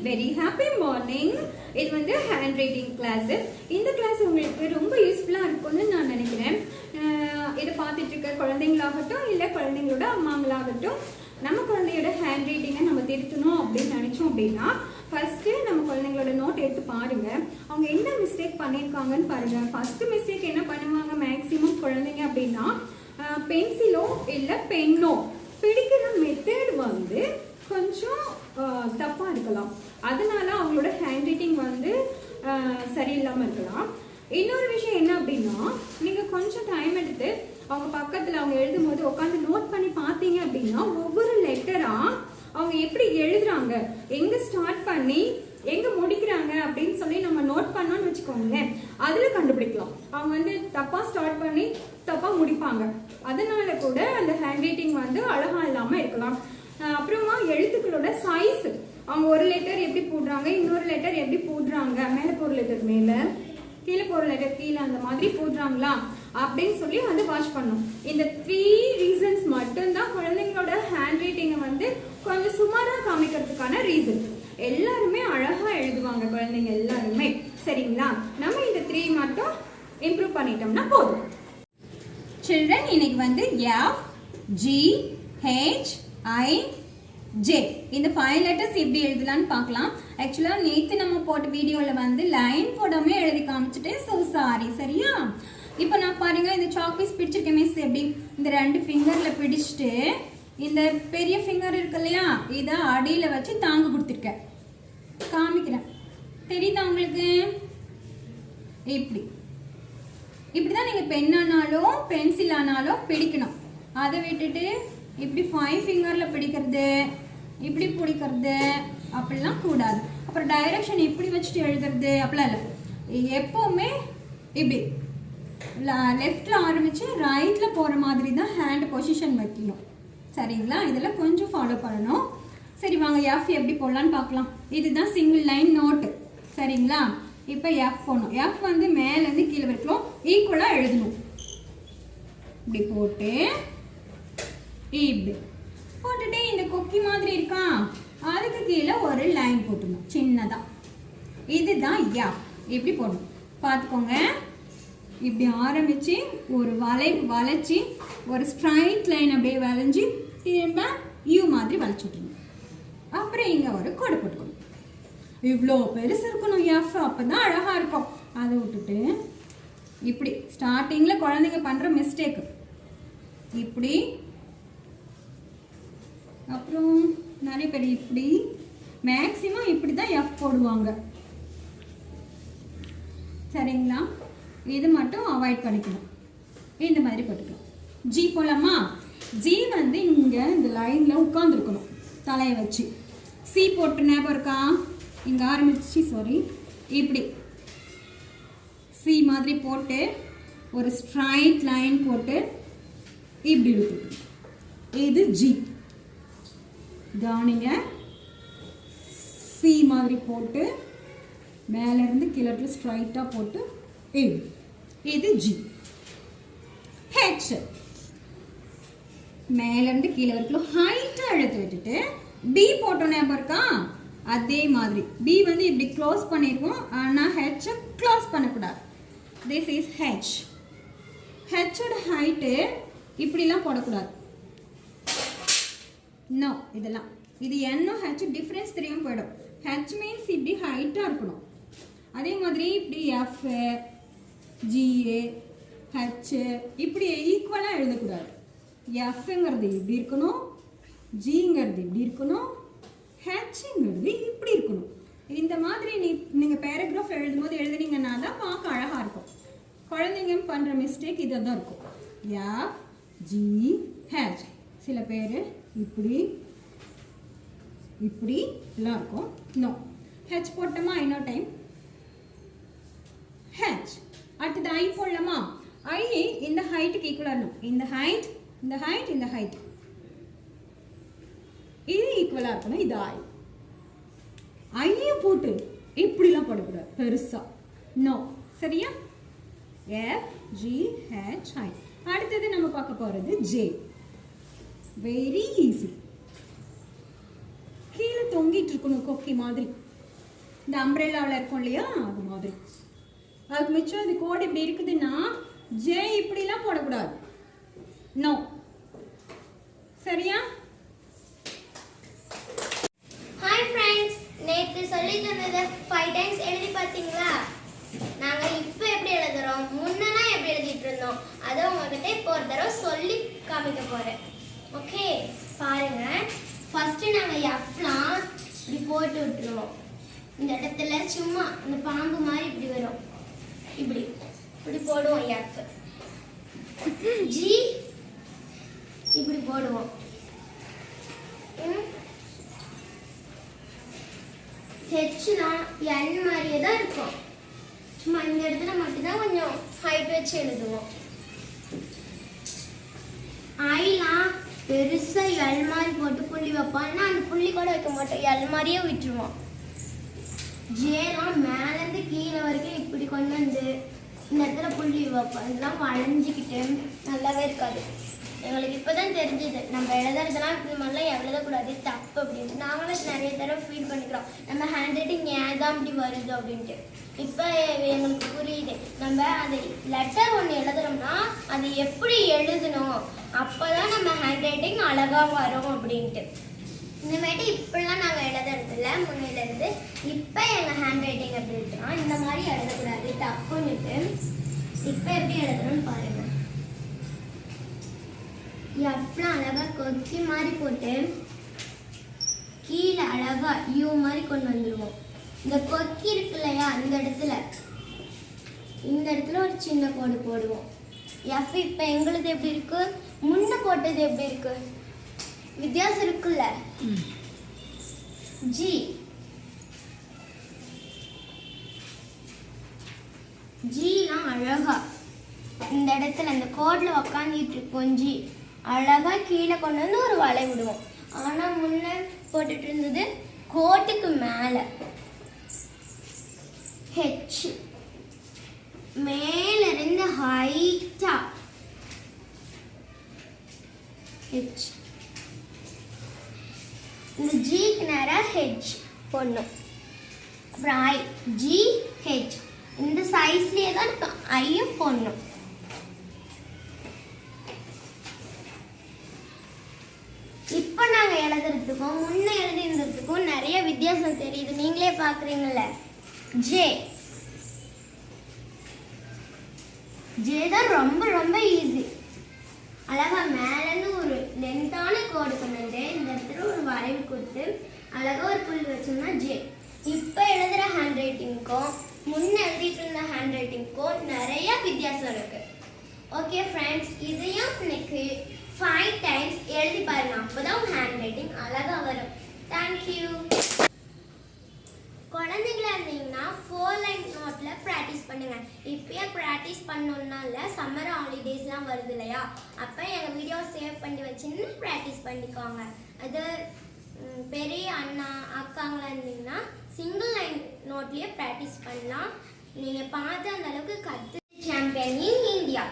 Very happy morning. இது வந்து hand writing class. இந்த கிளாஸ் உங்களுக்கு ரொம்ப யூஸ்ஃபுல்லா இருக்கும்னு நான் நினைக்கிறேன். இதை பார்த்துட்டு இருக்க குழந்தைங்களாகட்டும் இல்லை குழந்தைங்களோட அம்மாங்களாகட்டும், நம்ம குழந்தையோட ஹேண்ட் ரைட்டிங்கை நம்ம திருத்தணும் அப்படின்னு நினைச்சோம் அப்படின்னா ஃபர்ஸ்ட் நம்ம குழந்தைங்களோட நோட் எடுத்து பாருங்க. அவங்க என்ன மிஸ்டேக் பண்ணியிருக்காங்கன்னு பாருங்க. ஃபர்ஸ்ட் மிஸ்டேக் என்ன பண்ணுவாங்க மேக்சிமம் குழந்தைங்க அப்படின்னா, பென்சிலோ இல்லை பென்னோ பிடிக்கிற மெத்தட் வந்து கொஞ்சம் தப்பா இருக்கலாம். அதனால அவங்களோட ஹேண்ட் ரைட்டிங் வந்து சரியில்லாம இருக்கலாம். இன்னொரு விஷயம் என்ன அப்படின்னா, நீங்க கொஞ்சம் டைம் எடுத்து அவங்க பக்கத்துல அவங்க எழுதும் போது உட்காந்து நோட் பண்ணி பார்த்தீங்க அப்படின்னா ஒவ்வொரு லெட்டரா அவங்க எப்படி எழுதுறாங்க, எங்க ஸ்டார்ட் பண்ணி எங்க முடிக்கிறாங்க அப்படின்னு சொல்லி நம்ம நோட் பண்ணோம்னு வச்சுக்கோங்களேன், அதுல கண்டுபிடிக்கலாம். அவங்க வந்து தப்பா ஸ்டார்ட் பண்ணி தப்பா முடிப்பாங்க. அதனால கூட அந்த ஹேண்ட் ரைட்டிங் வந்து அழகா இல்லாம இருக்கலாம். அப்புறமா எழுத்துக்களோட சைஸ், அவங்க ஒரு லெட்டர் எப்படி போடுறாங்க, இன்னொரு லெட்டர் எப்படி போடுறாங்க, மேல போற லெட்டர் மேல, கீழே போற லெட்டர் கீழே, அந்த மாதிரி போடுறாங்களா அப்படின்னு சொல்லி வந்து வாட்ச் பண்ணும். இந்த 3 ரீசன்ஸ் மட்டும்தான் குழந்தைங்களோட ஹேண்ட் ரைட்டிங்கை வந்து கொஞ்சம் சுமாரா காமிக்கிறதுக்கான ரீசன். எல்லாருமே அழகா எழுதுவாங்க குழந்தைங்க எல்லாருமே, சரிங்களா? நம்ம இந்த 3 மட்டும் இம்ப்ரூவ் பண்ணிட்டோம்னா போதும். சில்ட்ரன், இன்னைக்கு வந்து F, G, H, I, J இந்த 5 லெட்டர்ஸ் எப்படி எழுதலாம்னு பார்க்கலாம். ஆக்சுவலா நேத்து நம்ம போட்ட வீடியோல வந்து லைன் போடாம எழுதி காமிச்சிட்டேன். So sorry. சரியா? இப்போ நான் பாருங்க, இந்த சாக் பீஸ் பிடிச்சிருக்கேன் மிஸ். எப்படி இந்த 2 ஃபிங்கர்ல பிடிச்சிட்டு இந்த பெரிய ஃபிங்கர் இருக்கு இல்லையா, இதை அடியில வச்சு தாங்க கொடுத்துருக்கேன். காமிக்கிறேன், தெரியுதா உங்களுக்கு? இப்படிதான் நீங்க பென்னானாலும் பென்சில் ஆனாலும் பிடிக்கணும். அதை விட்டுட்டு இப்படி 5 ஃபிங்கர்ல பிடிக்கிறது, இப்படி பிடிக்கிறது அப்படிலாம் கூடாது. அப்புறம் டைரக்ஷன் இப்படி வச்சுட்டு எழுதுறது அப்படிலாம் இல்லை. எப்பவுமே இப்படி லெஃப்ட்ல ஆரம்பிச்சு ரைட்ல போற மாதிரி தான் ஹேண்ட் பொசிஷன் வைக்கணும். சரிங்களா? இதெல்லாம் கொஞ்சம் ஃபாலோ பண்ணணும். சரி, வாங்க எஃப் எப்படி போடலான்னு பார்க்கலாம். இதுதான் சிங்கிள் லைன் நோட்டு. சரிங்களா? இப்போ எஃப் போடணும். எஃப் வந்து மேலேருந்து கீழே வரைக்கும் ஈக்குவலாக எழுதணும். இப்படி போட்டு இப்படி போட்டுட்டு இந்த கொக்கி மாதிரி இருக்கா, அதுக்கு கீழே ஒரு லைன் போட்டுணும் சின்னதா. இதுதான் எஃப். இப்படி போடணும். பார்த்துக்கோங்க. இப்படி ஆரம்பிச்சு ஒரு வளைச்சி ஒரு ஸ்ட்ரைட் லைன் அப்படியே வளைஞ்சி திரும்ப யூ மாதிரி வளைச்சு விட்டுணும். அப்புறம் இங்க ஒரு கோடு போட்டுக்கணும். இவ்வளோ பெருசு இருக்கணும் எஃப், அப்பதான் அழகா இருக்கும். அதை விட்டுட்டு இப்படி ஸ்டார்டிங்ல குழந்தைங்க பண்ற மிஸ்டேக் இப்படி, அப்புறம் நிறைய பேர் இப்படி, மேக்சிமம் இப்படி தான் எஃப் போடுவாங்க. சரிங்களா? இது மட்டும் அவாய்ட் பண்ணிக்கணும். இந்த மாதிரி போட்டுக்கலாம். ஜி போலாமா? ஜி வந்து இங்க இந்த லைன்ல உட்கார்ந்துருக்கணும் தலையை வச்சு. சி போட்டு ஞாபகம் இருக்கா? இங்க ஆரம்பிச்சு இப்படி சி மாதிரி போட்டு ஒரு ஸ்ட்ரைட் லைன் போட்டு இப்படி இழுத்துக்கணும். இது ஜி. கவனிங்க, சி மாதிரி போட்டு மேல இருந்து கீழே ஸ்ட்ரைட்டா போட்டு இது ஜி. ஹெச் மேல இருந்து கீழே வரைக்கும் ஹைட்டா எழுத்து விட்டுட்டு பி போட்டோம். ஞாபகம் இருக்கா? அதே மாதிரி பி வந்து இப்படி க்ளோஸ் பண்ணிருக்கோம், ஆனா ஹெச் க்ளோஸ் பண்ணக்கூடாது. This is H. ஹெச்சோட ஹைட்டு இப்படிலாம் போடக்கூடாது. நோ, இதெல்லாம் இது என்னும் ஹெச் டிஃப்ரென்ஸ் தெரியாம போயிடும். ஹெச் மீன்ஸ் இப்படி ஹைட்டா இருக்கணும். அதே மாதிரி இப்படி எஃப், ஜிஏ, ஹெச் இப்படி ஈக்குவலா எழுதக்கூடாது. எஃப்ங்கிறது இப்படி இருக்கணும், ஜிங்கிறது இப்படி இருக்கணும், ஹெச்ங்கிறது இப்படி இருக்கணும். இந்த மாதிரி நீங்க பேராகிராஃப் எழுதும் போது எழுதுனீங்கன்னா தான் பார்க்க அழகா இருக்கும். குழந்தைங்க பண்ற மிஸ்டேக் இதை தான் இருக்கும். F, G, H. சில பேர் இப்படி இப்படி எல்லாம் இருக்கும். நோ, ஹெச் போட்டோமா? இன்னொரு டைம் ஹெச். அடுத்தது ஐ போடலாமா? ஐ இந்த ஹைட்டுக்கு ஈக்குவலா இருக்கணும். இந்த ஹைட், இந்த ஹைட், இந்த ஹைட் இது ஈக்குவலா இருக்கணும். இது ஐ. ஐய போட்டு இப்படிலாம் போடக்கூடாது பெருசா. நோ. சரியா? எஃப், ஜி, ஹெச், ஐ. அடுத்தது நம்ம பார்க்க போறது ஜே. Very easy. கீழே தொங்கிட்டு இருக்கணும் கொக்கி மாதிரி. இந்த அம்ப்ரெல்லாவில் இருக்கும் இல்லையா அது மாதிரி. அதுக்கு மிச்சம் இது கோடு இப்படி இருக்குதுன்னா ஜே இப்படிலாம் போடக்கூடாது. நோ, சரியா? ஹாய் ஃப்ரெண்ட்ஸ், நேற்று சொல்லி தந்ததை 5 டைம்ஸ் எழுதி பார்த்தீங்களா? நாங்கள் இப்போ எப்படி எழுதுறோம், முன்னெல்லாம் எப்படி எழுதிட்டு இருந்தோம், அதை உங்ககிட்ட இப்போ ஒரு தடவை சொல்லி காமிக்க போகிறேன். ஓகே, பாருங்க. ஃபர்ஸ்ட் நாங்கள் எஃப்லாம் இப்படி போட்டு விட்டுருவோம். இந்த இடத்துல சும்மா இந்த பாம்பு மாதிரி இப்படி வரும், இப்படி இப்படி போடுவோம். எஃப் ஜி இப்படி போடுவோம். ஹெச்லாம் என் மாதிரியே தான் இருக்கும், சும்மா இந்த இடத்துல மட்டும்தான் கொஞ்சம் ஹைட் வச்சு எழுதுவோம். ஐலாம் பெருசா எல் மாதிரி போட்டு புள்ளி வைப்பான்னா அந்த புள்ளி கூட வைக்க மாட்டோம், எல் மாதிரியே விட்டுருவோம். ஜேலாம் மேலேருந்து கீழே வரைக்கும் இப்படி கொண்டு வந்து இந்த இடத்துல புள்ளி வைப்போம். இதெல்லாம் வளைஞ்சிக்கிட்டு நல்லாவே இருக்காது. எங்களுக்கு இப்போதான் தெரிஞ்சது நம்ம எழுதுறதுலாம் இந்த மாதிரிலாம் எழுதக்கூடாது, தப்பு அப்படின்ட்டு. நாங்களும் நிறைய தடவை ஃபீல் பண்ணிக்கிறோம், நம்ம ஹேண்ட் ரைட்டிங் ஏன் தான் இப்படி வருது அப்படின்ட்டு. இப்போ எங்களுக்கு புரியுது, நம்ம அந்த லெட்டர் ஒன்று எழுதுறோம்னா அது எப்படி எழுதணும், அப்போதான் நம்ம ஹேண்ட் ரைட்டிங் அழகாக வரும் அப்படின்ட்டு. இந்தமாரி இப்படிலாம் நாங்கள் எழுதுறதில்ல முன்னிலேருந்து. இப்போ எங்கள் ஹேண்ட் ரைட்டிங் எப்படி இருக்குன்னா இந்த மாதிரி எழுதக்கூடாது, தப்புன்னுட்டு. இப்போ எப்படி எழுதுறோம்னு பாருங்க. எஃப்லாம் அழகாக கொக்கி மாதிரி போட்டு கீழே அழகா யூ மாதிரி கொண்டு வந்துடுவோம். இந்த கொக்கி இருக்கு இல்லையா, இந்த இடத்துல ஒரு சின்ன கோடு போடுவோம். எஃப் இப்போ எங்களுது எப்படி இருக்கு, முன்ன போட்டது எப்படி இருக்கு, வித்தியாசம் இருக்குல்ல. ஜி ஜிலாம் அழகா இந்த இடத்துல இந்த கோட்ல உக்காந்துட்டு இருக்கோம். ஜி அழகா கீழே கொண்டு வந்து ஒரு வளை விடுவோம். ஆனா முன்ன போட்டுட்டு இருந்தது கோட்டுக்கு மேல. ஹெச் மேல இருந்து ஹைட்டா ஹெச். இந்த ஜிக்கு நேரம் ஹெச் போடணும். அப்புறம் ஐ ஜி ஹெச் இந்த சைஸ்லயே தான் ஐயும் போடணும். இப்போ நாங்கள் எழுதுறதுக்கும் முன்ன எழுதிருந்ததுக்கும் நிறைய வித்தியாசம் தெரியுது, நீங்களே பார்க்குறீங்கல்ல. ஜே ஜே தான் ரொம்ப ரொம்ப ஈஸி. அழகா மேலேருந்து ஒரு லென்த்தான கோடு கொண்டு வந்து இந்த இடத்துல ஒரு வரைவு கொடுத்து அழகா ஒரு புல் வச்சோம்னா ஜே. இப்போ எழுதுகிற ஹேண்ட் ரைட்டிங்க்கும் முன்ன எழுதிட்டு இருந்த ஹேண்ட் ரைட்டிங்க்கும் நிறைய வித்தியாசம் இருக்கு. ஓகே ஃப்ரெண்ட்ஸ், இதையும் இன்னைக்கு 5 டைம்ஸ் எழுதி பாருங்க, அப்போதான் உங்க ஹேண்ட் ரைட்டிங் அழகா வரும். தேங்க்யூ. குழந்தைங்களா இருந்தீங்கன்னா 4 லைன் நோட்டில் ப்ராக்டிஸ் பண்ணுங்க. இப்பயே ப்ராக்டிஸ் பண்ணணும்னா இல்லை, சம்மர் ஹாலிடேஸ்லாம் வருது இல்லையா, அப்போ எங்கள் வீடியோ சேவ் பண்ணி வச்சுன்னு ப்ராக்டிஸ் பண்ணிக்கோங்க. அது பெரிய அண்ணா அக்காங்களாம் இருந்தீங்கன்னா சிங்கிள் லைன் நோட்லேயே ப்ராக்டிஸ் பண்ணலாம். நீங்கள் பார்த்து அந்த அளவுக்கு கற்று சாம்பியன் இன் இந்தியா.